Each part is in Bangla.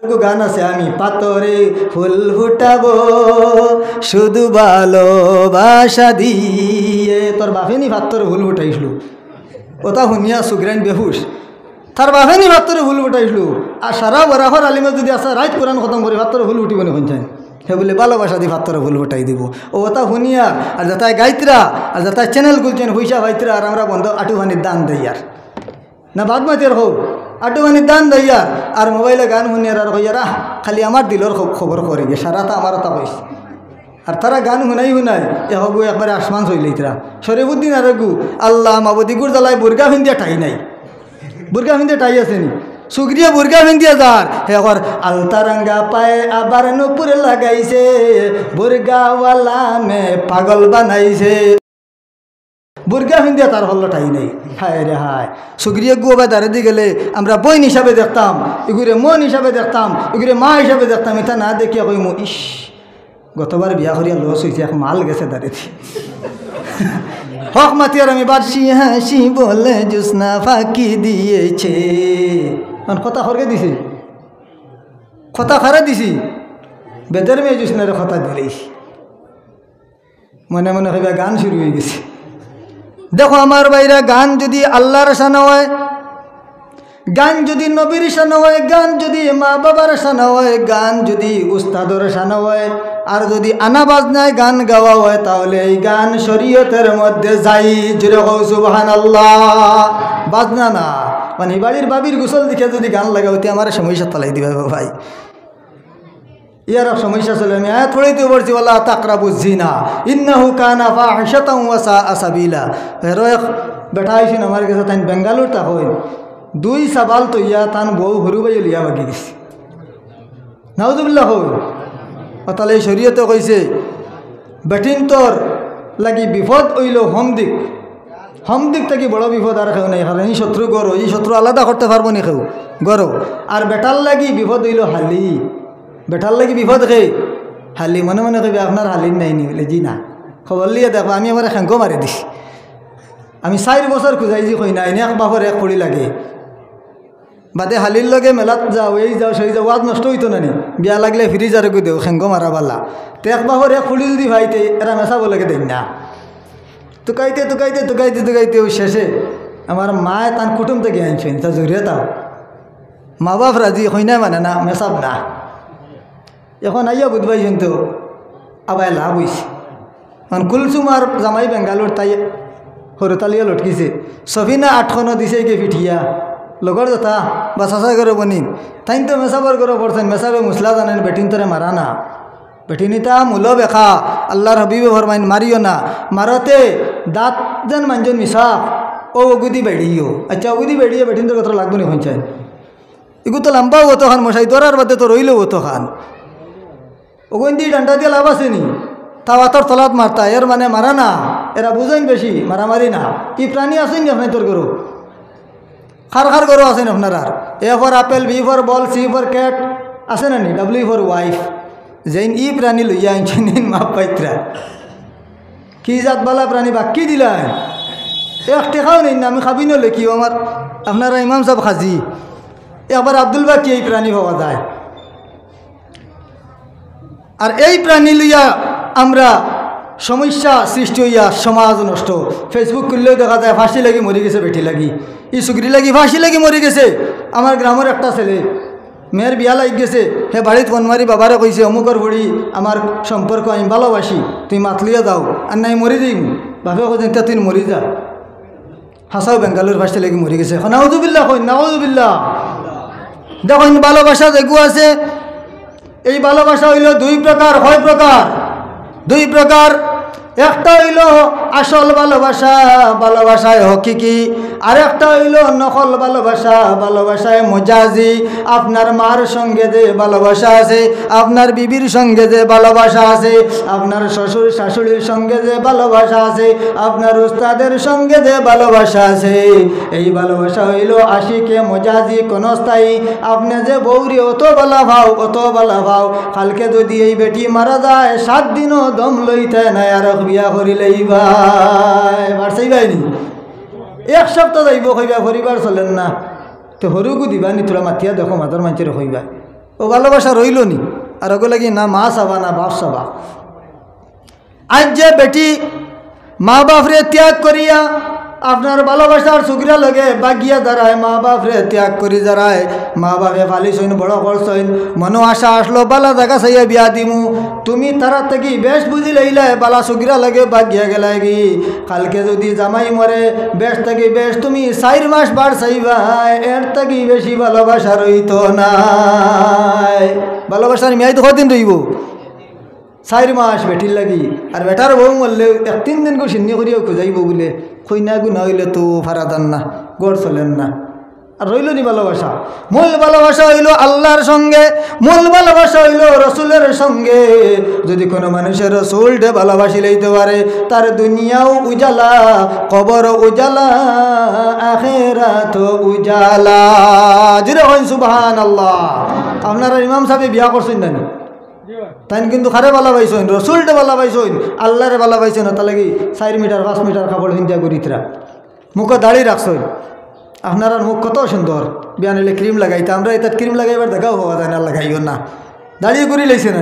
গান আছে, আমি পাতরে ফুল ফুটাবো শুধু ভালোবাসা দিয়ে। তোর বাপেনি পাত্তরে ফুল ফুটাইছিল, ওটা শুনিয়া সুগ্রাইন বেহুশ। তার বাপেনি পাত্তরে ফুল ফুটাইছিল, আর সারা বরাফর আলিমে যদি আসা রাইত কোরআন খতম করে পাত্তরে ফুল উঠিব না শুনছেন, সে বলে ভালোবাসা দিয়ে পাত্তরে ফুল ফুটাই দিব। ও ওটা শুনিয়া আর যাতায় গাইতরা আর যাতায় চ্যানেল খুলছেন পয়সা ভাইতরা, আর আমরা বন্ধ আটুবানির দান দেই আর না বাদমাতের হোক আটুবানির দান দেইয়া আর মোবাইলে গান শুনিয়ার আর হইয়ার খালি আমার দিলর খবর করে গিয়ে সারাটা আমার তা কইস। আর তারা গান শুনাই এ হগু একবারে আসমান চইলেই তারা শরীফুদ্দিন আর গু আল্লাহ মাবদিগুর জ্বালায় বুর্গা ফিন্দিয়া ঠাই নাই, বুর্গা ফিন্দিয়া ঠাই আছে নি, সুগ্রিয়া বুর্গা ফিন্দিয়া যার হে কর আলতারঙ্গা পায়ে আবার নুপুর লাগাইছে, বুর্গাওয়ালা মে পাগল বানাইছে। বুর্গা ফিন্দিয়া তার হল্লো ঠাই নেই। হায় রে হায়, সুগ্রিয়া গু বা দাঁড়ে দিয়ে গেলে আমরা বইন হিসাবে দেখতাম, এগুরে মন হিসাবে দেখতাম, এগুরে মা হিসাবে দেখতাম। এটা না দেখিয়া কই মো ইস গতবার বিয়া করিয়া লস হয়েছে, এক মাল গেছে দাঁড়িয়েছি হক মাতি আর আমি বাড়ছি হাসি বলে জুসনা ফাঁকি দিয়েছে। কথা খরকে দিছি, কথা খারে দিছি, বেদের মেয়ে জুসনারে কথা দিলেই মনে মনে হইবা গান শুরু হয়ে গেছে। দেখো আমার বাইরা, গান যদি আল্লাহর শানা হয়, গান যদি নবীর শানা হয়, গান যদি মা বাবার শানা হয়, গান যদি উস্তাদর শানা হয়, আর যদি আনা বাজনায় গান গাওয়া হয়, তাহলে এই গান শরীয়তের মধ্যে যাই। জুড়ে হও সুবহানাল্লাহ। বাজনা না মানে বাড়ির বাবির গোসল দেখে যদি গান লাগা হইতে আমার সমস্যা তালাই দিবে ভাই, ইয়ার সমস্যা চলে। আমি আয়াত পড়াইতে বলছি ওয়ালা তাকরাবুজ জিনা ইন্নাহু কানা ফাহিশাতান ওয়া সাআ সাবিলা। হেরো এক বেটা আইছেন আমার কাছে, তাই বেঙ্গালুর তা হই দুই সাবাল তো ইয়া তান বউ হরু বাই লিয়া বাগি গেছে। নাউজুবিল্লাহ হই। তাহলে এই শরীয়তে কইছে বেটিন তোর লাগি বিপদ হইল হমদিক, হমদিক থেকে বড় বিপদ আর কেউ নাই। কারণ এই শত্রু গরো, এই শত্রু আলাদা করতে পারবো নি কেউ গরো। আর বেটার লাগি বিপদ হইল হালি, বেটার লাগি বিপদ খে হালি। মনে মনে কবি আপনার হালির নাই নি বলে জি না, খবর লিয়ে দেখো আমি আমার খেঙ্গ মারি দিছি। আমি 4 বছর খুঁজাইছি কই না, এনে এক বাপর এক পড়ি লাগে বাদে হালির লগে মেলাত যাও, এই যাও সেই যাও, ওয়াজ নষ্ট হইতো না নি। বিয়া লাগলে ফ্রিজ আর দেও খেঙ্গ মারা পাল্লা। তো এক বাপর এক পড়ি যদি ভাইতে এরা মেশাবো লাগে দেন না, তুকাইতে তুকাইতে তুকাইতে তুকাইতে ওই শেষে আমার মায় তান কুটুম থেকে আনছেন, তা জড়িয়ে তাও মা বাপ রাজি হই না মানে না মেশাব না। এখন আইয়া বুধবাইছেন তো আবার লাভ হয়েছে। এখন কুলসুম আর জামাই বেঙ্গালোর তাই হরতালিয়া লটকিছে, সফিনা 8 দিছে গে পিঠিয়া লগর যথা বা চাষা করে বনি তাই তো মেসাবর করে পড়ছেন। মেসাবে মুসলা জানেন বেটিন তরে মারা না, বেটিনিতা মূলো বেখা আল্লাহর হবিবে ফরমাইন মারিও না। মারতে দাঁত যেন মানজন মিশা ও অগুদি বেড়িও। আচ্ছা অগুদি বেড়িয়ে বেটিন তোর কথা লাগবে নি পঞ্চায়েত এগু তো লম্বাও হতো খান মশাই তোরার বাদে তো রইলেও হতো খান। ওগুন দিয়ে ডান্ডা দিয়ে লাভ আসেনি, তাও আতর তলাত মারতা এর মানে মারা না। এরা বুঝেন বেশি মারামারি না। কি প্রাণী আসেনি আপনার তোর গরু, খার খার গরু আসেন আপনার। আর A for apple, B for ball, C for cat আছে না নি, ডাব্লিউ ফর ওয়াইফ। যেইন ই প্রাণী লইয়া আনছেন মাপ পাইত্রা কি জাতবালা প্রাণী বাকি দিলা এক টেকাও নেই না। আমি খাবি নলে কি আমার আপনারা ইমাম সাহেব খাজি আবার আব্দুল বাকি এই প্রাণী পাওয়া যায়। আর এই প্রাণী লইয়া আমরা সমস্যা সৃষ্টি হইয়া সমাজ নষ্ট। ফেসবুক করলেও দেখা যায় ফাঁসি লাগি মরে গেছে বেটি লাগি, ই সুগরি লাগি ফাঁসি লাগি মরে গেছে। আমার গ্রামের একটা ছেলে মেয়ের বিয়া লাগ গেছে, হে বাড়িত ফোন মারি বাবারে কইছে অমুকর ভড়ি আমার সম্পর্ক আমি ভালোবাসি, তুই মাতলিয়া যাও আর নাই মরি দিম। বাপে কইছেন তুই মরি যা। হাসাও বেঙ্গালুর ফাঁসি লাগি মরে গেছে। নাউজুবিল্লাহ কই নাউজুবিল্লাহ। দেখুন ভালোবাসা যেগু আছে, এই ভালোবাসা হইল 2 প্রকার, হয় প্রকার 2 প্রকার। একটা হইল আসল ভালোবাসা, ভালোবাসায় হকিকি। আর একটা হইল নকল ভালোবাসা, ভালোবাসায় মজাজি। আপনার মার সঙ্গে যে ভালোবাসা আছে, আপনার বিবির সঙ্গে যে ভালোবাসা আছে, আপনার শ্বশুর শাশুড়ির সঙ্গে যে ভালোবাসা আছে, আপনার উস্তাদের সঙ্গে যে ভালোবাসা আছে, এই ভালোবাসা হইল আশিকে মজাজি ক্ষণস্থায়ী। আপনি যে বৌরি অত বলা ভাও, অত বলা ভাও, কালকে যদি এই বেটি মারা যায় 7 দিনও দম লইতে নাই আর বিয়া করিলেই ভাই বাড়ছাই ভাইনি 1 সপ্তাহ যাইব কইবা পরিবার চলেন না তো হরুকু দিবা নি তোরা মাতিয়া দেখো মাতার মানুষের কইবা ও ভালোবাসা রইল নি আর ওগুলো কি না মা চাবা না বাপ চাবা আজ যে বেটি মা বাপরে ত্যাগ করিয়া আপনার ভালোবাসার সুগিরা লগে বাগিয়া দাঁড়ায় মা বাপরে ত্যাগ করি দাঁড়ায় মা বাপে ফালিছইন বড় করছইন মনো আশা আসলো বালা জায়গা চাইয়া বিয়া দিমু তুমি তারা থেকে বেশ বুঝি লইলে বালা সুগিরা লগে বাগিয়া গেলাই গি কালকে যদি জামাই মরে বেশ থেকে বেশ তুমি 4 মাস বার চাইবা এর থেকে বেশি ভালোবাসা রইত নাই ভালোবাসার মেয়াদ কদিন রইব 4 মাস বেটির লাগি আর বেটার বউ মরলে 1-3 দিন করে সিন্নি করিয়া খুঁজাইব বলে খৈনা গুনা হইলে তো ফারাদান না গড় চলেন না আর রইল নি ভালোবাসা মূল ভালোবাসা হইল আল্লাহর সঙ্গে মূল ভালোবাসা হইল রসুলের সঙ্গে যদি কোনো মানুষের রসুলটে ভালোবাসি লইতে পারে তার দুনিয়াও উজালা কবর উজালা আখিরাত উজালা জিরে হইন সুবহানাল্লাহ আপনারা ইমাম সাহেব বিয়া করছেন না তাই কিন্তু খারে ভালো পাইছেন রসুলটে ভালো পাইছেন আল্লাহরে ভালো পাইছেন তা লাগি 4 মিটার 5 মিটার কাপড় হিন্দিয়া করিতরা মুখ দাড়ি রাখছেন আপনার মুখ কত সুন্দর বিয়া নিলে ক্রিম লাগাইতে আমরা এটা ক্রিম লাগাইবার দেখাও হওয়া যায় না লাগাইও না দাঁড়িয়ে করি লাইছে না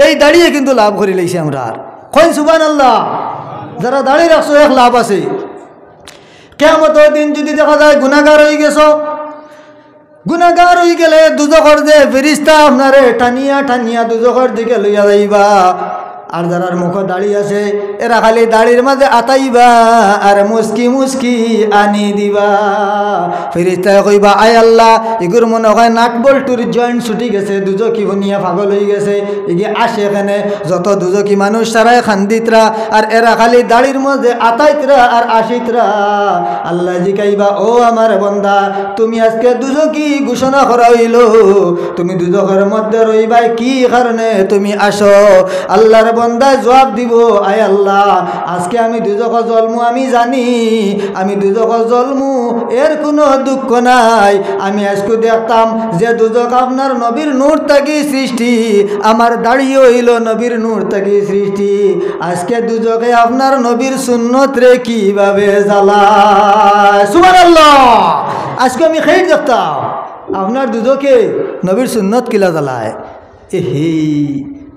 এই দাঁড়িয়ে কিন্তু লাভ করি লাইছে আমরা আর কইন সুবহানাল্লাহ যারা দাঁড়িয়ে রাখছো এক লাভ আছে কিয়ামতের দিন যদি দেখা যায় গুনাহগার হয়ে গেছো গুনাহগার হয়ে গেলে দুজখর যে ফেরেশতা আপনারে টানিয়া টানিয়া দুজখর দিকে লইয়া যাইবা আর যারার মুখ দাড়ি আছে এরা খালি দাড়ির মাঝে আতাইবা আর মুস্কি মুস্কি আনি দিবা ফেরেশতায় কইবা আয় আল্লাহ এগুর মনে হয় নাট বল্টুর জয়েন্ট ছুটি গেছে দুজকি বনিয়া পাগল হয়ে গেছে এগি আসে এখানে যত দুজকি মানুষ সারায় খান্দিতরা আর এরা খালি দাড়ির মধ্যে আতাইতরা আর আসিতরা আল্লাহ জিকাইবা ও আমার বন্দা তুমি আজকে দুজকি ঘোষণা করা হইল তুমি দুজকের মধ্যে রইবাই কি কারণে তুমি আসো আল্লাহর বন্দা জবাব দিব আয় আল্লাহ আজকে আমি দুজক জন্মু আমি জানি আমি দুজক জন্মু এর কোনো দুঃখ নাই আমি আজকে দেখতাম যে দুজক আপনার নবীর নূর থাকি সৃষ্টি আমার দাঁড়িয়ে হইল নবীর নূর থাকি সৃষ্টি আজকে দুজকে আপনার নবীর সুন্নত রে কিভাবে জ্বালায় সুবহানাল্লাহ আজকে আমি খেয়ে দেখতাম আপনার দুজকে নবীর সুন্নত কিলা জ্বালায় হে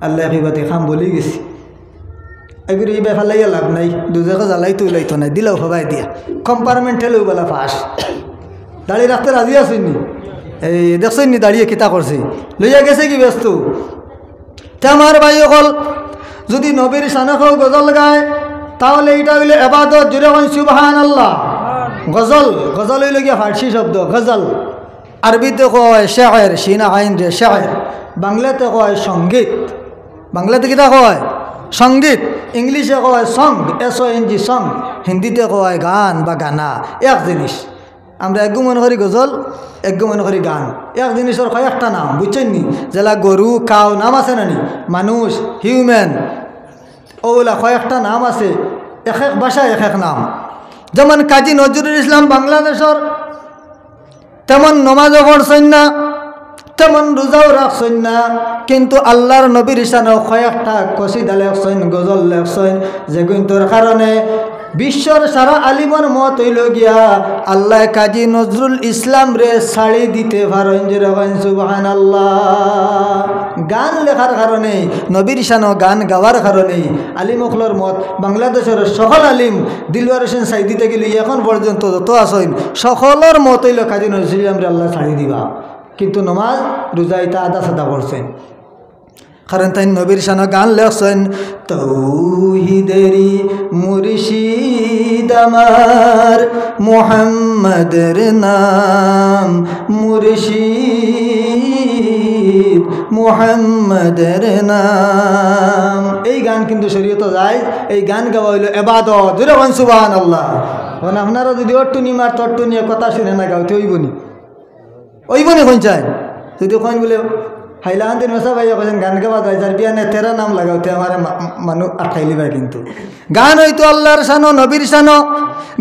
আল্লাহ বিবাদে খাম বলি গেছি এগুলো এই ব্যাপার লাইয়া লাভ নাই দুজকে জ্বালাই তো লাইতো নাই দিলেও সবাই দিয়া কম্পার্টমেন্টেলেও বলা ফাঁস দাঁড়িয়ে রাখতে রাজি আসেননি এই দেখছেননি দাঁড়িয়ে কিতা করছে লইয়া গেছে কি ব্যস্ত তে আমার ভাই অকল যদি নবীর শানকেও গজল গায় তাহলে এটা হইলে এবাদত জুড়ে হয় সুবহানাল্লাহ গজল গজল হইলে গিয়া ফার্সি শব্দ গজল আরবিতে কয় শেয়ার সিনা আইন রে শেয়ার বাংলাতে কয় সঙ্গীত বাংলাতে কিতা কয় সঙ্গীত ইংলিশে কয় সং SONG সং হিন্দিতে কয় গান বা গানা এক জিনিস আমরা একগু মনে করি গজল একগু মনে করি গান এক জিনিসের কয়েকটা নাম বুঝছেন নি যেলা গরু কাউ নাম আছে না নি মানুষ হিউম্যান ওগুলা কয়েকটা নাম আছে এক এক ভাষায় এক এক নাম যেমন কাজী নজরুল ইসলাম বাংলাদেশের তেমন নমাজও পড়ছেন না তেমন রোজাও রাখছেন না কিন্তু আল্লাহর নবীর ইশানো কয়েকটা কসিদা লেখছেন গজল লেখছেন যেগুলোর কারণে বিশ্বর সারা আলিমর মত হইল গিয়া আল্লাহ কাজী নজরুল ইসলাম রে ছাড়ি দিতে পারেন যেরকম সুবহানাল্লাহ গান লেখার কারণে নবীর ইশানো গান গাওয়ার কারণে আলিমখলর মত বাংলাদেশের সকল আলিম দিলওয়ার হোসেন সাইদি থেকে এখন পর্যন্ত যত আসেন সকলের মত হইল কাজী নজরুল ইসলাম রে আল্লাহ ছাড়ি দিবা কিন্তু নমাজ রোজা ইতা আদা সাদা করছেন কারণ তাই নবীর শানো গান লেখছেন তৌহিদেরি মুর্শিদ আমার মুহাম্মদের নাম মুর্শিদ মুহাম্মদের নাম এই গান কিন্তু শরীয়তে যায় এই গান গাওয়া হইল ইবাদত যেরকম সুবহানাল্লাহ কারণ আপনারা যদি অট্টুনি মার তট্টুনি কথা শুনে না গাওতে হইবনি ওইবনি কোন চাই যদি কোন বলে হাইলাহান্দিন মেসা ভাইয়া কেছেন গান গাওয়া যায় যার বিয়ানে 13 নাম লাগাওতে আমার মানুষ আঠাইলি ভাই কিন্তু গান হইতো আল্লাহর শানো নবীর শানো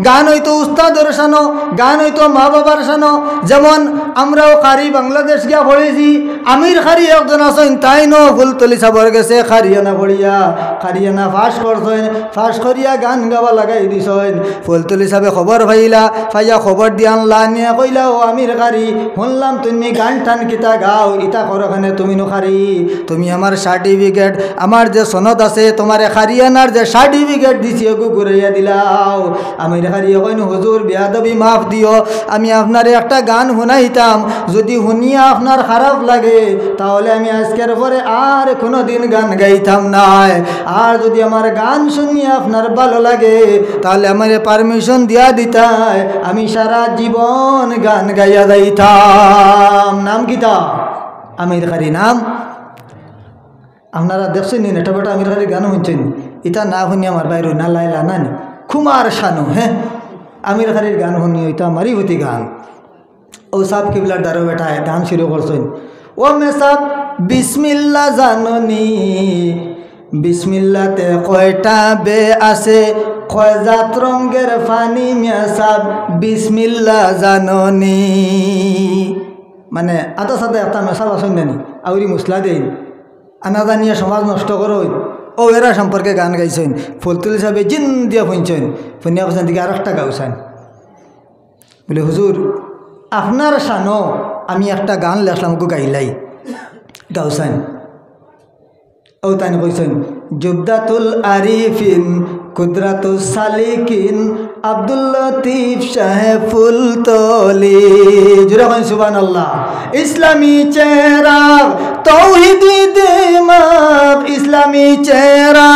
গান হইতো উস্তাদের শানো গান হইতো মা বাবার শানো যেমন আমরাও খারি বাংলাদেশ গিয়া পড়েছি আমির খারি একজন আছেন তাই নো ফুলতলি সাবর গেছে খারিয়ানা পড়িয়া খারিয়ানা ফাঁস করছেন, ফাঁস করিয়া গান গাওয়া লাগাই দিছেন। ফুলতুল হিসাবে খবর পাইলা, পাইয়া খবর দিয়ে আনলা, নিয়ে কইলা ও আমির খারি, শুনলাম তুমি গান টান কিতা গাও, ইতা করখানে তুমি খারি, তুমি আমার সার্টিফিকেট, আমার যে সনদ আছে তোমার খারিয়ানার যে সার্টিফিকেট দিছি ওগু ঘুরাইয়া দিলাও। আমির খারি কইন হুজুর বেয়াদবি মাফ দিও, আমি আপনার একটা গান শুনাইতাম, যদি শুনিয়া আপনার খারাপ লাগে তাহলে আমি আজকের পরে আর কোনো দিন গান গাইতাম না, আর যদি আমার গান শুনিয়া আপনার ভালো লাগে তাহলে আমার পারমিশন দিয়া দিতাই, আমি সারা জীবন গান গাইয়া যাইতাম। নাম কিতা? আমির খারি নাম। আপনারা দেখছেন নি এটা বেটা আমির খারি গান শুনছেন, ইটা না শুনি আমার বাইরে না লাইলা না খুমার শানু। হ্যাঁ, আমির খারির গান শুনি ওইটা আমারই হতি গান। ও সাব কিবলার দ্বারা বেটায় গান শুরু করছেন, ও মেসাব বিসমিল্লা জাননি, বিসমিল্লাতে কয়টা বে আছে, কয় জাত রঙ্গের ফানি মেসাব বিসমিল্লা জাননি। মানে আদা সাদা একটা মেসাব আসেন নানি আউরি মুসলা দেন, আনা জানিয়া সমাজ নষ্ট করো, ও এরা সম্পর্কে গান গাইছেন। ফুলতুল হিসাবে জিন দিয়া শুনছেন, শুনিয়া বলছেন দিকে আর একটা গাওছেন, বলে হুজুর আপনার শানো আমি একটা গান লেখলাম গো গাইলাই, গাওছেন। ও তাই কইছেন জুবদাতুল আরিফিন কুদরাতুল সালিকিন আব্দুল লতিফ শাহে ফুলতলি, জুড়ে কইন সুবহানাল্লাহ। ইসলামী চেহারা তৌহিদি দেমাগ, ইসলামী চেহারা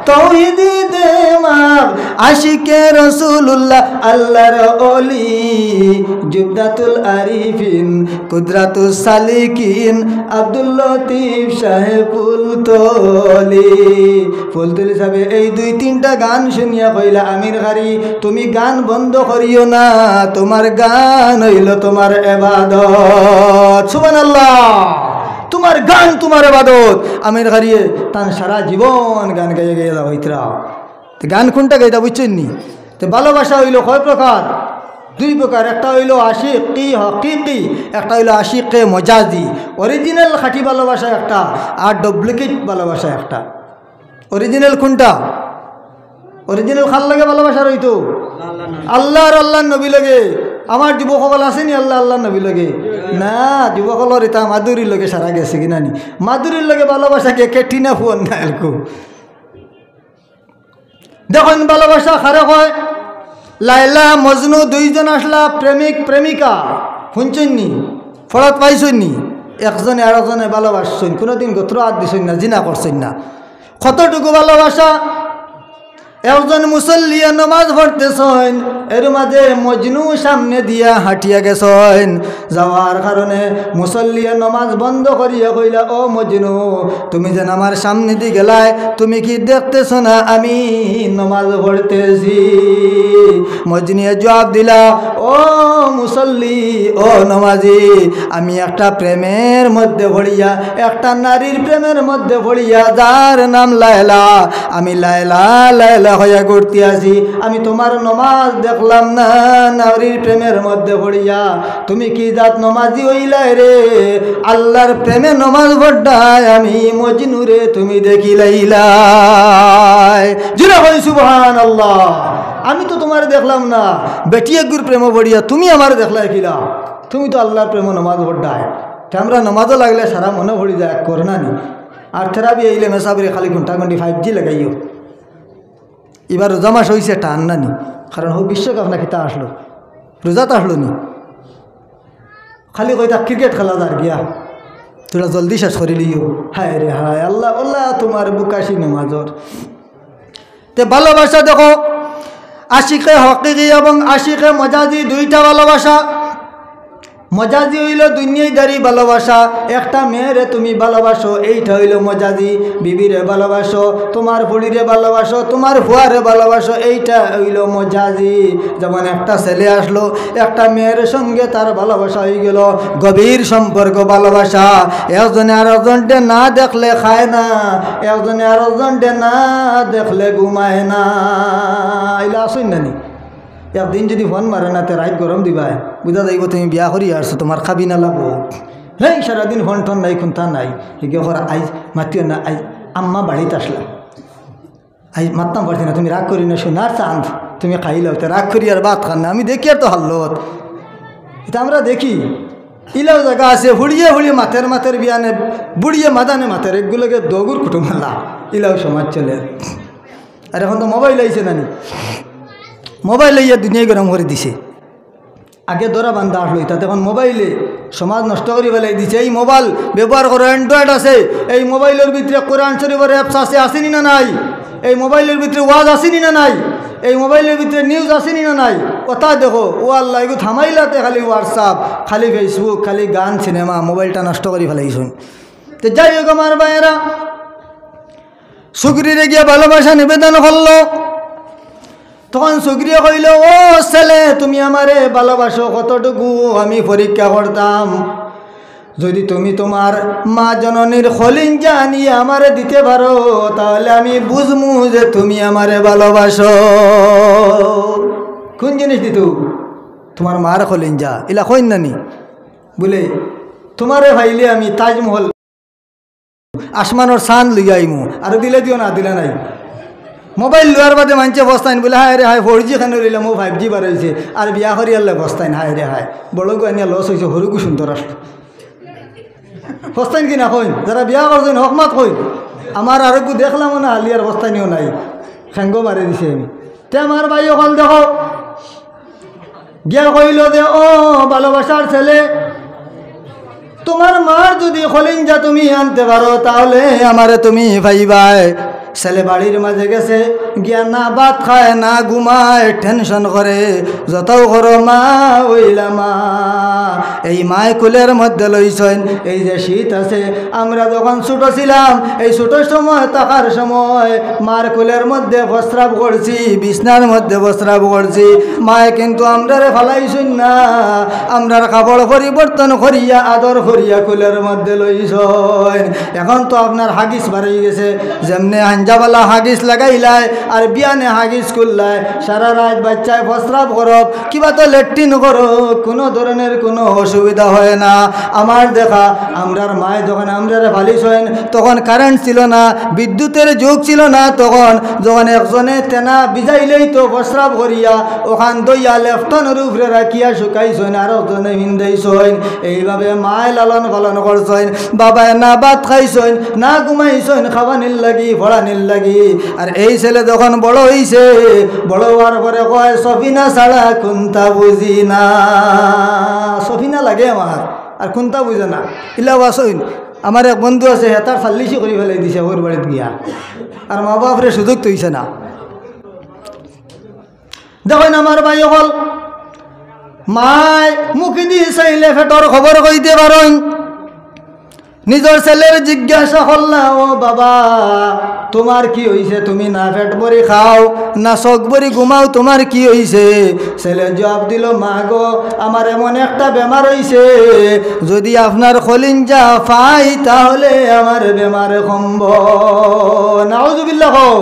তৌহিদি দেমাগ, আশিকে রাসূলুল্লাহ আল্লাহর ওলি, জুবদাতুল আরিফিন কুদরাতুল সালিকিন আব্দুল লতিফ শাহে ফুলতলি। ফুলতলি হিসাবে এই দুই তিনটা গান শুনিয়া কইলা আমির খারি তুমি গান বন্ধ করিও না, তোমার গান হইল তোমার ইবাদত। সুবহানাল্লাহ, তোমার গান তোমার ইবাদত। আমির খারিয়ে তান সারা জীবন গান গাইয়া গাইয়া যাও হইতরা। তো গান কোনটা গাইতা বুঝছেন নি? তো ভালোবাসা হইল কয় প্রকার? দুই প্রকার, একটা হইল আশিকি হকিকি, একটা হইল আশিকে মজাজি। অরিজিনাল খাঁটি ভালোবাসা একটা, আর ডুপ্লিকেট ভালোবাসা একটা। অরিজিনাল কোনটা? অরিজিনাল খাল লাগে ভালোবাসা রইতো আল্লাহর আল্লাহর নবী লাগে। আমার যুবকসকল আসেনি আল্লাহ আল্লাহ নবী লাগে না, যুবকসকলের এটা মাধুরীর লগে সারা গেছে কিনা নি, মাধুরীর লগে ভালোবাসা কে কেটি না ফুয়ন না এরকম। দেখুন ভালোবাসা খারে হয়, লাইলা মজনু দুইজন আসলা প্রেমিক প্রেমিকা, শুনছেন নি? ফলত পাইছেন নি? একজনে আর একজনে ভালোবাসছেন, কোনোদিন গোত্র হাত দিছেন না, জিনা করছেন না। কতটুকু ভালোবাসা! একজন মুসল্লিয়া নমাজ পড়তেছেন, এর মাঝে মজনু সামনে দিয়া হাঁটিয়া গেছেন, যাওয়ার কারণে মুসল্লিয়া নমাজ বন্ধ করিয়া কইলা ও মজনু তুমি যেন আমার সামনে দিয়ে গেলাই, তুমি কি দেখতেছ না আমি নমাজ পড়তেছি? মজনুয়ে জবাব দিলা ও মুসল্লি ও নমাজি, আমি একটা প্রেমের মধ্যে পড়িয়া, একটা নারীর প্রেমের মধ্যে পড়িয়া যার নাম লায়লা, আমি লায়লা লায়লা হইয়া ঘুরতে আসি, আমি তোমার নমাজ দেখলাম না নারীর প্রেমের মধ্যে পড়িয়া, তুমি কি জাত নমাজি হইলাই রে? আল্লাহর প্রেমে নমাজ পড়ায় আমি মজনুরে তুমি দেখিলাইলাই। জুড়ে বলি সুবহানাল্লাহ। আমি তো তোমার দেখলাম না, বেটিয়া গুর প্রেম পড়িয়া তুমি আমার দেখলাই কিলা? তুমি তো আল্লাহর প্রেম নমাজ পড়ায়। আমরা নমাজও লাগলে সারা মনে পড়ি যায় করোনা নি। আর থেরাপি আইলে মেসাবরে খালি ঘন্টা ঘন্টি 5G লাগাইও। এবার রোজা মাস হয়েছে টান না নি, কারণ হোক বিশ্বকাপ নাকি তা আসলো, রোজা তো আসলো নি, খালি কইতা ক্রিকেট খেলা যার গিয়া তোরা জলদি শেষ করে লিও। হায় রে হায়, আল্লাহ আল্লাহ তোমার বুকাশি নমাজর। তে ভালোবাসা দেখো, আশিকে হকিকি এবং আশিকে মজাজি দুইটা ভালোবাসা। মজাজি হইল দুনিয়াদারি ভালোবাসা, একটা মেয়েরে তুমি ভালোবাসো এইটা হইল মজাজি। বিবিরে ভালোবাসো, তোমার ফুড়িরে ভালোবাসো, তোমার ফুয়ারে ভালোবাসো, এইটা হইল মজাজি। যেমন একটা ছেলে আসলো, একটা মেয়ের সঙ্গে তার ভালোবাসা হয়ে গেল, গভীর সম্পর্ক ভালোবাসা। একজনে আর একজনটে না দেখলে খায় না, একজনে আর একজনটে না দেখলে ঘুমায় না। এগুলো আসেন না নি? একদিন যদি ফোন মারে না তে রাত গরম দিবাই, বুঝা যাইব তুমি বিয়া করি আসছো, তোমার খাবি না লাগবো। হ্যাঁ, সারাদিন ফোন টোন নাই, খুনতা নাই, হিগে ঘর আইজ মাতিও না, আইজ আম্মা বাড়িতে আসলা, আই মারতাম পারছি না, তুমি রাগ করি না, সোনার চাঁদ তুমি খাইলাও, তো রাগ করি আর ভাত খান না, আমি দেখি আর তো হাল্লত। এটা আমরা দেখি ইলাও জায়গা আছে হুড়িয়ে হুড়িয়ে মাথের বিয়ানে বুড়িয়ে মাদানে মাথের এগুলোকে দগুর কুটুমালা ইলাও সমাজ চলে। আর এখন তো মোবাইল আইছে নানি, মোবাইল আইয়া দুনিয়ায় গরম করে দিছে। আগে দরা বান্ধা আসলো, তাতে এখন মোবাইলে সমাজ নষ্ট করে ফেলাই দিছে। এই মোবাইল ব্যবহার করো, অ্যান্ড্রয়েড আছে, এই মোবাইলের ভিতরে কোরআন শরীফের অ্যাপস আছে, আসেনি না নাই? এই মোবাইলের ভিতরে ওয়াজ আসেনি না নাই? এই মোবাইলের ভিতরে নিউজ আসেনি না নাই? কথা দেখো, ও আল্লাহ এগুলো থামাইলাতে খালি হোয়াটসঅ্যাপ, খালি ফেসবুক, খালি গান সিনেমা, মোবাইলটা নষ্ট করে ফেলাইছুন। তো যাই হোক আমার ভাইয়েরা, সুগ্রীরে গিয়া ভালোবাসা নিবেদন করলো। তখন সুগ্রীয় কইল, ও ছেলে তুমি আমারে ভালোবাসো কতটুকু আমি পরীক্ষা করতাম। যদি তুমি তোমার মা জননীর খলিঞ্জা নিয়ে আমারে দিতে পারো তাহলে আমি বুঝমু যে তুমি আমারে ভালোবাসো। কোন জিনিস দিত? তোমার মার খলিঞ্জা। ইলা কইন নানি বলে তোমারে ভাইলে আমি তাজমহল আসমানোর সান লইয়া আইমু, আর দিলে দিও না, দিলে নাই। মোবাইল লোয়ার বাদে মানছে বস্তাইন বলে হায় রে হায় 4G খানে রইলাম, ও 5G বাড়াইছে, আর বিয়া করি আল্লাহ বস্তাইন হায় রে হায়, বড় গানিয়া লস হয়েছে, হরুকু সুন্দর আসলো বস্তাইন কিনা কইন, যারা বিয়া করছেন হকমাত কইন। আমার আরোগ্য দেখলাম না আলিয়ার বস্তাইনিও নাই, খেঙ্গো মারে দিছে আমি। তে আমার ভাই অকল দেখো গিয়া কইল যে, ও ভালোবাসার ছেলে, তোমার মার যদি খলিঞ্জা তুমি আনতে পারো তাহলে আমারে তুমি ভাইবাই। ছেলে বাড়ির মাঝে গেছে, গিয়া না ভাত খায় না ঘুমায়, টেনশন করে, যতও করো মা ওইলা মা। এই মায় কুলের মধ্যে লইছেন, এই যে শীত আছে, আমরা যখন ছোট ছিলাম এই ছোট সময় থাকার সময় মার কুলের মধ্যে প্রস্রাব করছি, বিছনার মধ্যে প্রস্রাব করছি, মায় কিন্তু আমরারে ফালাইছেন না, আমরার কাপড় পরিবর্তন করিয়া আদর করিয়া কুলের মধ্যে লইছেন। এখন তো আপনার হাগিস বাড়াই গেছে, যেমনি জাবালা হাগিস লাগাইলাই আর বিয়ানে হাগিস করলাই, সারা রাত বাচ্চায় প্রস্রাব করো, কিবা তো লেট্রিন করো, কোনো ধরনের কোনো অসুবিধা হয় না। আমার দেখা আমরার মায় যখন আমরারে ফালিস হইন তখন কারেন্ট ছিল না, বিদ্যুতের যুগ ছিল না, তখন যখন একজনে তেনা বিজাইলেই তো প্রস্রাব করিয়া ওখান দইয়া লেফটনের উপরে রাখিয়া শুকাইছেন, আর একজনে ভিন্দাইছেন। এইভাবে মায় লালন পালন করছেন, বাবায় না ভাত খাইছেন না ঘুমাইছেন, খাবানির লাগি পড়ানির লাগি। আর এই ছেলে যখন বড় হইছে, বড় হওয়ার পরে কয় সফিনা ছাড়া কোনটা বুঝি না। সফিনা লাগে আমার, আর কোনটা বুঝে না। ইলা বাসইন আমার এক বন্ধু আছে, হেতার চাল্লিশি করে ফেলাই দিছে ওর বাড়িতে গিয়া, আর মা বাপরে সুযোগ তৈছে না। দেখেন আমার ভাই হল মায় মুখে দিয়ে চাইলে ফেটর খবর কইতে পারেন, নিজের ছেলের জিজ্ঞাসা করলা, ও বাবা তোমার কি হইছে, তুমি না পেট ভরি খাও না চোখ ভরি ঘুমাও, তোমার কি হইছে? ছেলে জবাব দিল, মা গো আমার এমন একটা বেমার হইছে, যদি আপনার খলিঞ্জা পাই তাহলে আমার বেমার কমব। নাউজুবিল্লাহ কও,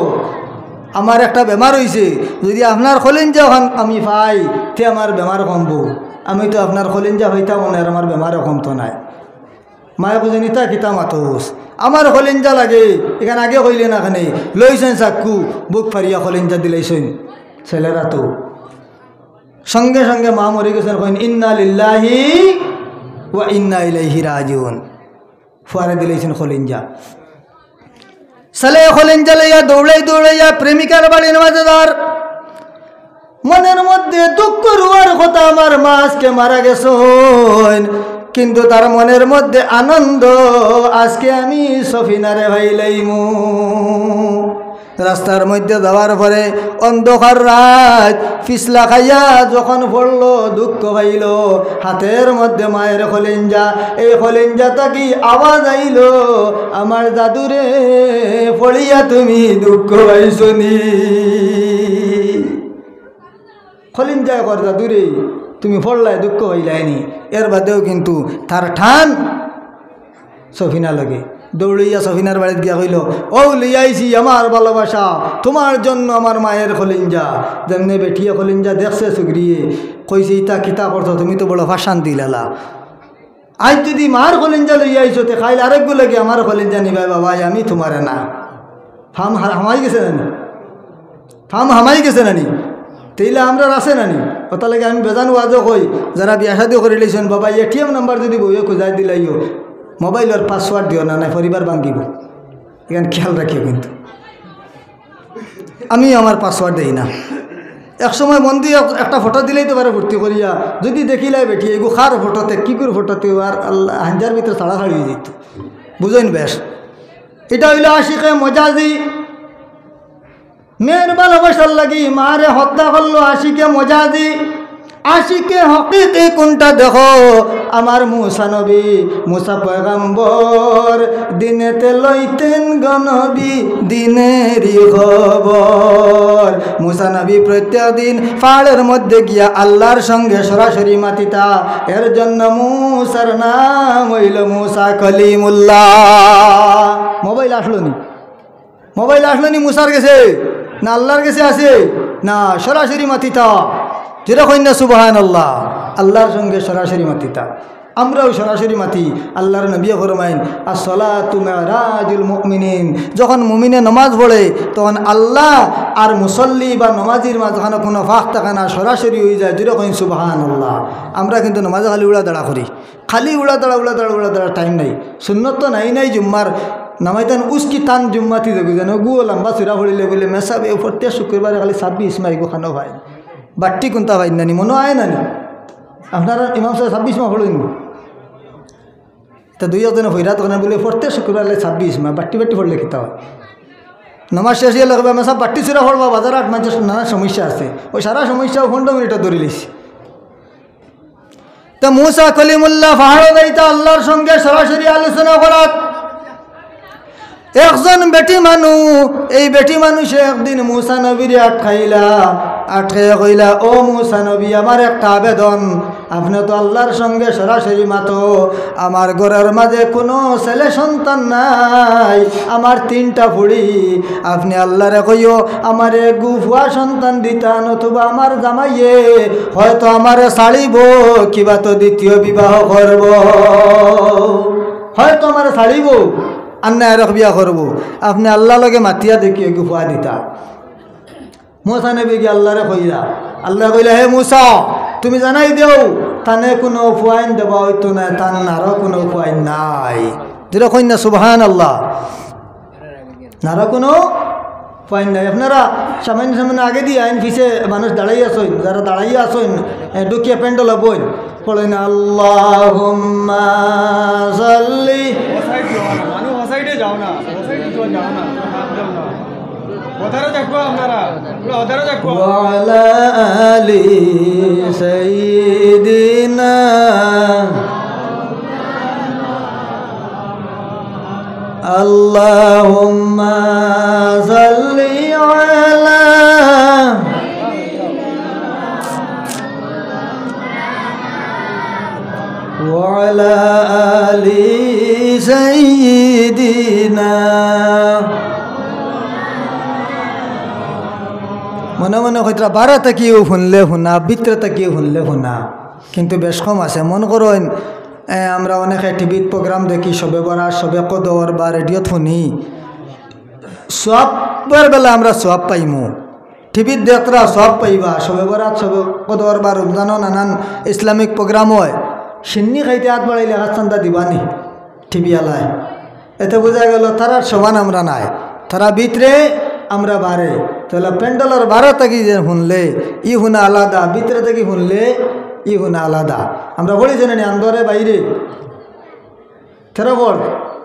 আমার একটা বেমার হইছে, যদি আপনার খলিঞ্জা আমি পাই তে আমার বেমার কমব। আমি তো আপনার খলিঞ্জা হইতাম না, আমার বেমারও কমতো নাই। মায়ে বুঝে নিতা কিতা মাতোস, আমার খলিঞ্জা লাগে। এখানে আগে কইলে না, খানে লইছেন চাক্কু, বুক ফারিয়া খলিঞ্জা দিলাইছেন। ছেলেরা তো সঙ্গে সঙ্গে মা মরে গেছেন, কইন ইন্না লিল্লাহি ওয়া ইন্না ইলাইহি রাজিউন, ফুয়ারে দিলাইছেন খলিঞ্জা। ছেলে খলিঞ্জা লইয়া দৌড়াইয়া প্রেমিকার বাড়ির মাঝে দাঁড়, মনের মধ্যে দুঃখ রুয়ার কথা, আমার মা আজকে মারা গেছেন, কিন্তু তার মনের মধ্যে আনন্দ, আজকে আমি সফিনারে ভাইলাইমু। রাস্তার মধ্যে যাওয়ার পরে অন্ধকার রাত পিছলা খাইয়া যখন পড়লো, দুঃখ পাইল, হাতের মধ্যে মায়ের খলিঞ্জা, এই খলিঞ্জা তাকি আওয়াজ আইল, আমার দাদুরে পড়িয়া তুমি দুঃখ পাইছনি। খলিঞ্জায় কর দাদুরে তুমি পড়লাই দুঃখ হইলাইনি। এর বাদেও কিন্তু তার ঠান সফিনা লাগে, দৌড়িয়া সফিনার বাড়িতে গিয়া কইল, ও লিয়াইছি আমার ভালোবাসা, তোমার জন্য আমার মায়ের খলিঞ্জা। যেমনি বেঠিয়া খলিঞ্জা দেখছে সুগ্রিয়ে, কইছে ইতা কিতা করছো, তুমি তো বড় ফাঁসান দিলালা, আজ যদি মার খলিঞ্জা লইয়াইছো তে খাইলে আরেকগুলো লাগে আমার খলিঞ্জা নিবাই বাবা, আমি তোমারে না। হামাই গেছে জানি ফার্ম হামাই গেছে নানি তেইলে আমরা আছে নানি কথা লাগে আমি বেজান ওয়াজও কই যারা বিয়া শাদি করে লইছেন বাবা এটিএম নাম্বার যদি বইয়ে খোঁজাই দিলাইও মোবাইলের পাসওয়ার্ড দিও না পরিবার ভাঙ্গিব এখানে খেয়াল রাখিও কিন্তু আমি আমার পাসওয়ার্ড দেই না এক সময় মন দিয়ে একটা ফটো দিলেই তো পারে ভর্তি করিয়া যদি দেখিলাই বেটি এগু খার ফটোতে কী করে ফটোতে আর আল্লাহ হাঞ্জার ভিতরে ছাড়াছাড়ি হয়ে যেত বুঝেন বেশ এটা হইল আশিকে মজাজি মেয়ের ভালোবাসার লাগি মারে হত্যা করলো আশিকে মজাজি আশিকে হকিকে কোনটা দেখো আমার মুসা নবী মুসা পয়গম্বর দিনেতে লইতেন গনবী দিনেরই খবর মুসা নবী প্রত্যেক দিন পাহাড়ের মধ্যে গিয়া আল্লাহর সঙ্গে সরাসরি মাতিতা এর জন্য মুসার নাম হইল মুসা কলিমুল্লাহ মোবাইল আসলো নি মুসার গেছে না আল্লাহর কাছে আছে না সরাসরি মাতিতা যেরকম না সুবহানাল্লাহ আল্লাহর সঙ্গে সরাসরি মাতিতা আমরাও সরাসরি মাতি আল্লাহর নবী ফরমাইন আসসালাতু মিরাজুল মুমিনিন যখন মুমিনে নামাজ পড়ে তখন আল্লাহ আর মুসল্লি বা নামাজির মাঝখানে কোনো ফাঁক থাকে না সরাসরি হয়ে যায় যেরকম সুবহানাল্লাহ আমরা কিন্তু নামাজে খালি উড়া দাঁড়া করি খালি উড়া দাঁড়া টাইম নাই সুন্নত তো নাই জুম্মার নামাইতান উস্কি টান জুম্মাতি দেখি যেন গুও লম্বা চূড়া পড়িলে বলে মেসাবে প্রত্যেক শুক্রবারে খালি 26 মাই গোখানো ভাই বাট্টি কোনটা ভাই নানি মনে হয় নানি আপনারা ইমাম সাহেব 26 মা পড়েন তা দুই একজনে হইরাত ওখানে বলে প্রত্যেক শুক্রবার 26 মা বাট্টি পড়লে খেতে হয় নমাজ শেষ হয়ে লাগবে মেসা বাট্টি চূড়া পড়বা বাজার আট মানুষের নানা সমস্যা আছে ওই সারা সমস্যা 15 মিনিটে ধরে লিছি তা মুসা কলিমুল্লাহ পাহাড়ে যাইতা আল্লাহর সঙ্গে সরাসরি আলোচনা করাত একজন বেটি মানু এই বেটি মানুষে একদিন মুসা নবীর আটকে কইলা ও মুসা নবী আমার একটা আবেদন আপনি তো আল্লাহর সঙ্গে সরাসরি মাতো আমার ঘরের মাঝে কোনো ছেলে সন্তান নাই আমার 3টা ফুড়ি আপনি আল্লাহরে কইও আমার গুফুয়া সন্তান দিতান অথবা আমার জামাইয়ে হয়তো আমার ছাড়িব কিবা তো দ্বিতীয় বিবাহ করব হয়তো আমার ছাড়িব আন্না এরক বিয়া করব আপনি আল্লাহ লগে মাতিয়া দেখি গুফুয়া দিতা মুসা নবী গিয়ে আল্লাহরে কইলা আল্লাহ কইলা হে মুসা তুমি জানাই দেও তানে কোনো ফুয়াইন দেবা হইতো না তান আরও কোনো ফুয়াইন নাই যেরকম না সুবহানাল্লাহ নারো কোনো ফুয়াইন নাই আপনারা সামান্য আগে দিয়ে আইন পিছে মানুষ দাঁড়াইয়া আসইন যারা দাঁড়াইয়া আসইন ঢুকিয়ে প্যান্ডল বইন পড়েন আল্লাহুম্মা সাল্লি সাইডে যাও না ওধারে দেখো আপনারা ওধারে দেখো ওয়ালা আলি সাইয়্যিদিনা আল্লাহুম্মা সাল্লি আলা ওয়ালা আলি সাইয়্যিদিনা মনে মনে হয়তো 12 তাকিয়েও শুনলে শুনা 20 তাকিয়েও শুনলে শুনা কিন্তু বেশ কম আছে মন করেন আমরা অনেকে টিভিত প্রোগ্রাম দেখি সবে বরাত সবে কদর বা রেডিওত শুনি সবের বেলা আমরা সব পাইমু টিভিত দেখরা সব পাইবা সবে বরাত সবে কদর বা রমজানও নানান ইসলামিক প্রোগ্রাম হয় সিন্নি খাইতে হাত বাড়াইলে হাতচান্দা দিবানি টিভি আলায় এতে বোঝা গেল তারার সমান আমরা নাই তারা ভিতরে আমরা বারে তাহলে প্যান্ডেলের 12 থাকি যে শুনলে ই শুনা আলাদা ভিতরে থেকে শুনলে ই শুনা আলাদা আমরা বলি জানি আন্দরে বাইরে তেরো বল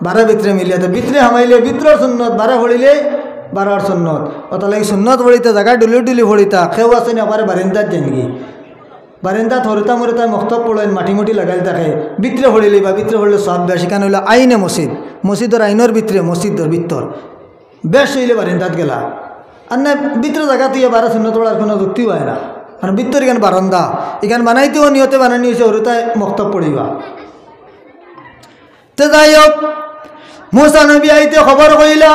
12 ভিতরে মিলিয়ে তো ভিতরে হামাইলে ভিতর সুন্নত 12 পড়িলে 12 সুন্নত ওটা লাগে সুন্নত পড়িতে জায়গা ডুলি পড়িতা কেউ আছে না আবার বারিন্দার জানগি বারিন্দা থরতা মরিতা মক্তব পড়েন মাটি লাগাই থাকে ভিতরে পড়িলে বা ভিতরে পড়লে সব বেশ সেখানে হইলো আইনে মসজিদের আইনের ভিতরে মসজিদের ভিতর বেশ হইলে বারিন্দাত গেলা আর না ভিতরে জায়গা দিয়ে 12 সুন্নত পড়ার কোনো যুক্তি হয় না কারণ ভিতর এখানে বারান্দা এখানে বানাইতেও নিয়তে বানানি হয়েছে ওরতায় মক্তব পড়িবা তো যাই হোক মুসা নবী আইতে খবর কইলা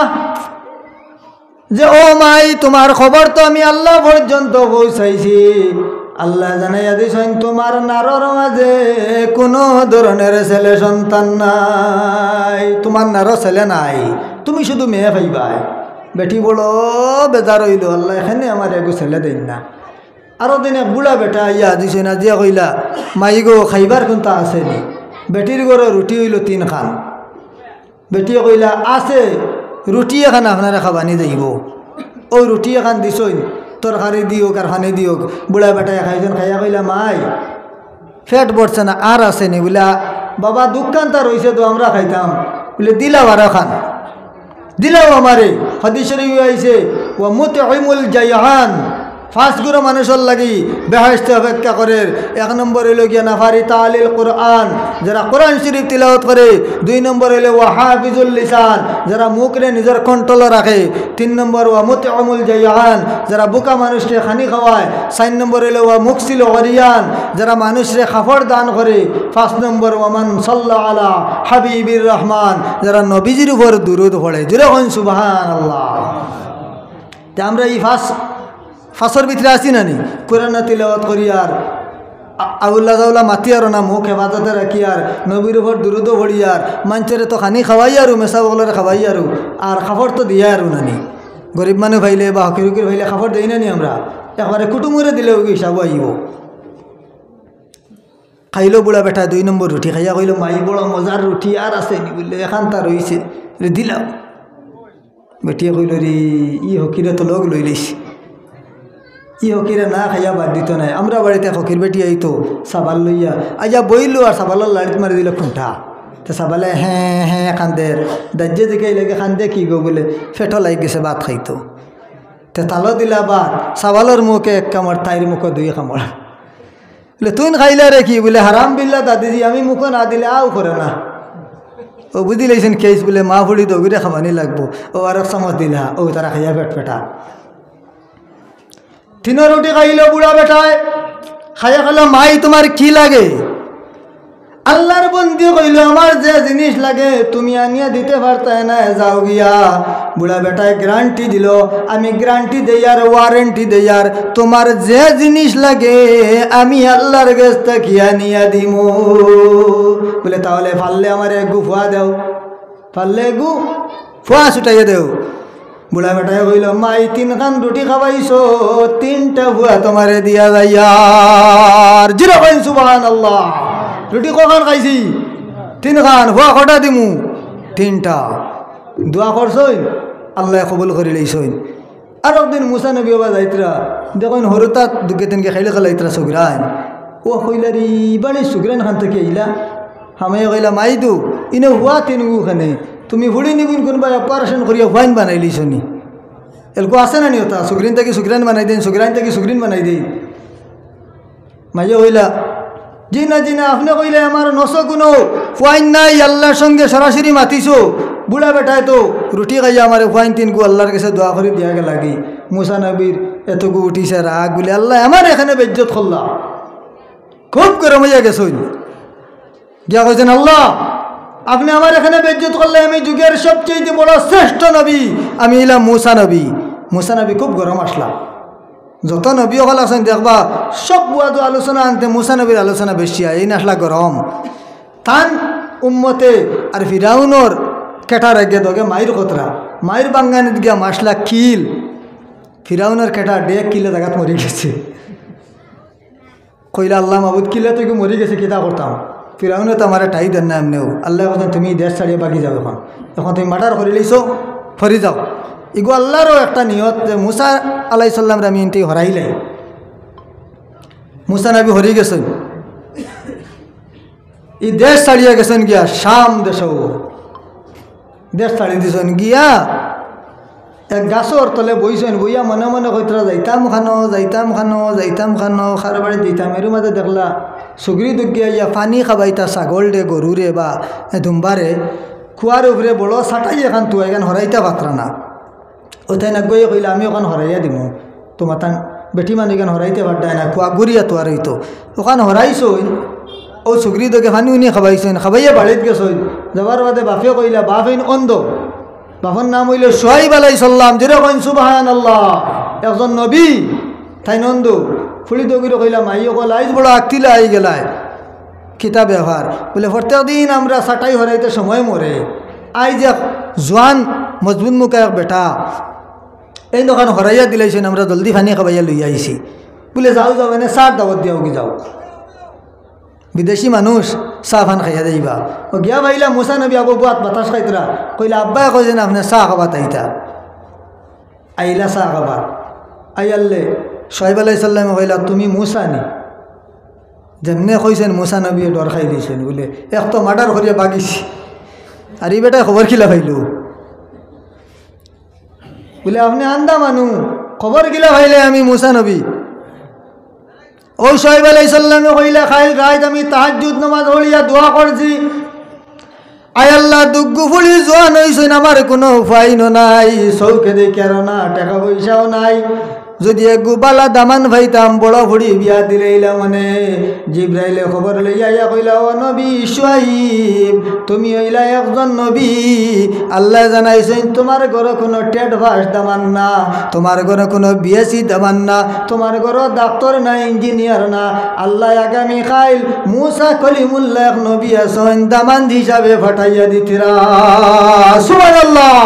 যে ও মাই তোমার খবর তো আমি আল্লাহ পর্যন্ত পৌঁছাইছি আল্লাহ জানাইয়া দিছেন তোমার নারর মাঝে কোনো ধরনের ছেলে সন্তান নাই তোমার নারো ছেলে নাই তুমি শুধু মেয়ে পাইবা বেটি বড় বেজার হইল, আল্লাহ এখানে আমার এগো ছেলে দেন না। আরও দিন এক বুড়া বেটা ইয়া দিছে না, দিয়া কইলা মাই গো খাইবার কোনটা আসেনি। বেটির ঘরে রুটি হইল 3 খান। বেটিয়ে কইলা আছে রুটি এখান আপনারা খাবানি যাইব। ওই রুটি এখান দিছই, তরকারি দিওক আর খানি দিওক। বুড়া বেটায় খাইছেন, খাইয়া কইলা মাই ফেট পড়ছে না আর আসেনি। বলে বাবা দোকান তার রয়েছে তো আমরা খাইতাম। বলে দিলাও আর খান, দিলাও আমারে। হাদিস শরীফ আইছে ওয়া মুতঈমুল জায়আন, 5 গুণ মানুষের লাগি বেহেশতে অপেক্ষা করে। 1 নম্বর হইল গিয়া নাফারি তালিল কোরআন, যারা কোরআন শরীফ তিলাওয়াত করে। 2 নম্বর হইল ওয়া হাফিজুল লিসান, যারা মুখরে নিজের কন্ট্রোল রাখে। 3 নম্বর ওয়া মুতঈমুল জায়আন, যারা বোকা মানুষকে খানি খাওয়ায়। 4 নম্বর হইল ওয়া মুকসিল ওয়ারিয়ান, যারা মানুষরে খাফড় দান করে। 5 নম্বর ওয়া মান সাল্লা আলা হাবিবির রহমান, যারা নবীজির উপর দুরূদ পড়ে। জোরে কোন সুবহানাল্লাহ। তে আমরা এই ফাঁসর ভিতরে আসি না নি, কোরআন তিলাওয়াত করি আর আউল্লা জাউলা মাতি আর না, মুখ হেফাজতে রাখি আর নবীর উপর দুরুদও পড়ি আর মানুষের তো খানি খাওয়াই আর মেসা বগলের খাওয়াই আর খাফড় তো দিয়া আর নানি। গরিব মানুষ ভাইলে বা হকিরুকির ভাইলে খাফড় দেই না নি আমরা, একবারে কুটুমুরে দিলেও হিসাব আইব। খাইলো বুড়া বেটা 2 নম্বর রুটি খাইয়া কইল মাই বড় মজার রুটি আর আছে নি। বললে এখান তা রইছে, দিলাম। বেটিয়ে কইল রে ই হকিরে তো লোক লই লইস, ই হকিরে না খাইয়া বাদ দিত নাই। আমরা বাড়িতে হকির বেটি আইতো সাবাল লইয়া আইয়া বইলো আর সাবালের লাড়িত মারি দিল খুঁটা। তো সাবালে হ্যাঁ হ্যাঁ কান্দে, দাজ্যে দিকে লেগে কান্দে কি গো বলে ফেটো লাগ গেছে ভাত খাইতো। তে তালো দিলা ভাত, সাবালের মুখে 1 কামড়, তাইর মুখে 2 কামড়। বলে তুই খাইলে রে কি? বলে হারাম বিল্লা দাদিজি, আমি মুখে না দিলে আও করে না। ও বুঝি লাইছেন কেস, বলে মা ফুড়ি দৌড়ে খামানি লাগবো। ও আর 1 চামচ দিলা, ও তারা খাইয়া পেট পেটা। 3 রুটি খাইল বুড়া বেটায়, খাইয়া খাইল মাই তোমার কি লাগে? আল্লাহর বন্দি কইল আমার যে জিনিস লাগে তুমি আনিয়া দিতে পারতে না, যাও গিয়া। বুড়া বেটায় গ্যারান্টি দিল, আমি গ্যারান্টি দেই আর ওয়ারেন্টি দেই আর তোমার যে জিনিস লাগে আমি আল্লাহর কাছ থেকে আনিয়া দিমু। বলে তাহলে পারলে আমার গু ফুয়া দেও, পারলে গু ফুয়া ছুটাইয়া দেও। বুড়া বেটায় কইল মাই 3 খান রুটি খাওয়াইছো, 3টা ফুয়া তোমারে দিয়া যাইয়ার। জিরো কইন সুবহানাল্লাহ। রুটি কখন খাইছি? 3 খান। ফুয়া কটা দিমু? 3টা। দোয়া করছই, আল্লাহ কবুল করে লইছই। আর একদিন মুসা নবী বাবা যাইতরা, দেখুন হরতাত 2-3কে খাইলে খালাইতরা সুগরান। ও কইলারি বাড়ি সুগরান খান থেকে আইলা। হামাই কইলা মাইদু ইনে হুয়া 3 গু খানে, তুমি ভুড়ি নিগুন কোনবা অপারেশন করিয়া ফাইন বানাই লিছনি। এলকো আছে না নি ওটা? সুগ্রিন থেকে সুগ্রান বানাই দেন, সুগ্রান থেকে সুগ্রিন বানাই দেই। মাইয়া কইলা জি না আপনি কইলে আমার নশ কোনো ফাইন নাই, আল্লাহর সঙ্গে সরাসরি মাতিছো। বুড়া বেটায় তো রুটি খাইয়া আমার ফাইন 3 গু আল্লাহর কাছে দোয়া করে দিয়া গে লাগি। মুসা নবীর এতগু উঠিছে রাগ, বলে আল্লাহ আমার এখানে বেজ্জত করলা। খুব গরম হইয়া গেছই, গিয়া কইছেন আল্লাহ আপনি আমার এখানে বেজ্জত করলে, আমি যুগের সবচেয়ে বড় শ্রেষ্ঠ নবী, আমি এলাম মুসা নবী। মুসা নবী খুব গরম আসলা। যত নবী হল আছেন দেখবা সব বুয়াদ আলোচনা আনতে মুসা নবীর আলোচনা বেশি হয়। এই নাসলা গরম তান উম্মতে আর ফিরাউনর কেটার আগে দগে মায়ের কতরা, মায়ের বাঙ্গানিত গিয়া মাসলা কিল। ফিরাউনের কেটা 1.5 কিলো জায়গাত মরি গেছে। কইলা আল্লাহ মাবুদ কিলে তো কি মরি গেছে, কিতা করতাম? ফিরাউনে তো আমার টাই দেন না এমনিও। আল্লাহ বলছেন তুমি দেশ ছাড়িয়ে বাকি যাও, এখন তুমি মার্ডার করে লইছো, ফরি যাও। ইগো আল্লাহরও একটা নিয়ত যে মুসা আলাইহিস সালামরে আমি ইনতে হরাইলে। মুসা নবী হরি গেছেন, এই দেশ ছাড়িয়ে গেছেন গিয়া শাম দেশও, দেশ ছাড়িয়ে দিয়েছেন গিয়া এক গাছর তলে বইছেন। বইয়া মনে মনে কইতরা যাইতাম খানো খার বাড়ি দিতাম। এর মাঝে দেখলা সুগরি দুগিয়া ইয়া পানি খাবাইতা ছাগল রে গরু রে বা দুম্বারে কুয়ার উপরে বড় ছাটাই এখান তুয়া এখান হরাইতা পাত্রা না। ওইটাই না গিয়ে কইলা আমি ওখান হরাইয়া দিমু, তোমার তান বেটি মানুষ এখান হরাইতে পারতাই না, কুয়া গুড়িয়া তোয়ার হইতো ওখান হরাইছই। ও সুগরি দোকে পানি উনি খাবাইছেন, খাবাইয়া বাড়িত গেছই। যাবার বাদে বাপে কইলা বাপ হইন অন্ধ, বাপর নাম হইল সোহাইব আলাইহিস সালাম। যেটা কইন সুবহানাল্লাহ, একজন নবী তাই নন্দ ফুলি দগিরে কইলা মাই কল আইজ বড় আকতিলা আই গেলায় কিতাব ব্যবহার। বলে প্রত্যেক দিন আমরা ছাটাই হরাইতে সময় মরে। আইজ এক জোয়ান মজবুত মুখে এক বেটা এই দোকান হরাইয়া দিলাইছেন আমরা জলদি পানি খাবাইয়া লইয়া আইছি বলে যাও যাও এনে চার দাওয়াত দিয়াও কি যাও বিদেশি মানুষ চাহ ফান খাইয়া যাইবা ও গিয়া ভাইলা মুসা নবী আবু বুয়াত বাতাস খাইতরা কইলা আব্বাই কইছেন আপনি চাহ খাবা তাইতা আইলা চাহ খাবা আইয়াল্লে সোহাইব আলাইহিস সালাম কইলা তুমি মুসা নি যেমনে কইছেন মুসা নবী ডর খাই দিয়েছেন বলে এক তো মার্ডার করিয়া বাগিছি আর এই বেটায় খবর কিলা ভাইলো বলে আপনি আন্দা মানু খবর কিলা ভাইলে আমি মুসা নবী ওই সোহাইব আলাইহিস সালামে কইলা খাইল রাত আমি তাহাজ্জুদ নামাজ পড়িয়া দোয়া করছি আয় আল্লাহ দুগ্গু ফুলি জোয়ান হইছেন আমার কোনো উপায় নাই চৌকে দেখে আর না টাকা পয়সাও নাই যদি একগু বালা দামান ভাইতাম বড় ভুড়ি বিয়া দিলেইলা মানে জিব্রাইলে খবর লইয়া ইয়া কইলা ও নবী সোহাইব তুমি হইলা একজন নবী আল্লাহ জানাইছেন তোমার ঘরে কোনো টেট ভাস দামান না তোমার ঘরে কোনো বিএসসি দামান না তোমার ঘরে ডাক্তার না ইঞ্জিনিয়ার না আল্লাহ আগামী খাইল মুসা কলিমুল্লাহ এক নবী আছেন দামান হিসাবে ফাটাইয়া দিতিরা সুবহানাল্লাহ।